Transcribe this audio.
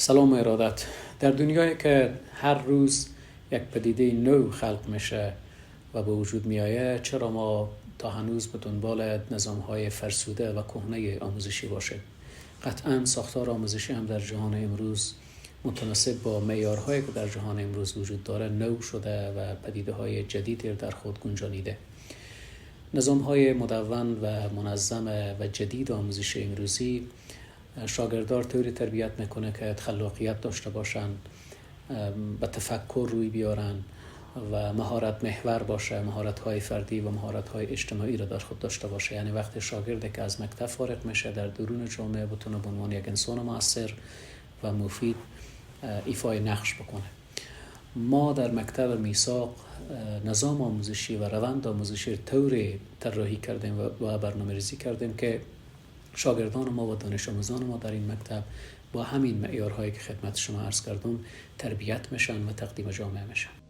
سلام و ارادت. در دنیایی که هر روز یک پدیده نو خلق میشه و به وجود میآید، چرا ما تا هنوز به دنبال نظام‌های فرسوده و کهنه آموزشی باشیم؟ قطعاً ساختار آموزشی هم در جهان امروز متناسب با معیارهایی که در جهان امروز وجود داره نو شده و پدیده‌های جدیدی در خود گنجانیده. نظام‌های مدون و منظم و جدید آموزش امروزی شاگردان طوری تربیت میکنه که خلاقیت داشته باشن، به تفکر روی بیارن و مهارت محور باشه، مهارت‌های فردی و مهارت‌های اجتماعی را در خود داشته باشه. یعنی وقتی شاگردی که از مکتب فارغ میشه در درون جامعه بتونه به عنوان یک انسان مؤثر و مفید ایفای نقش بکنه. ما در مکتب میثاق نظام آموزشی و روند آموزشی طوری طراحی کردیم و برنامه‌ریزی کردیم که شاگردان ما و دانش آموزان ما در این مکتب با همین معیارهایی که خدمت شما عرض کردم تربیت میشن و تقدیم جامعه میشن.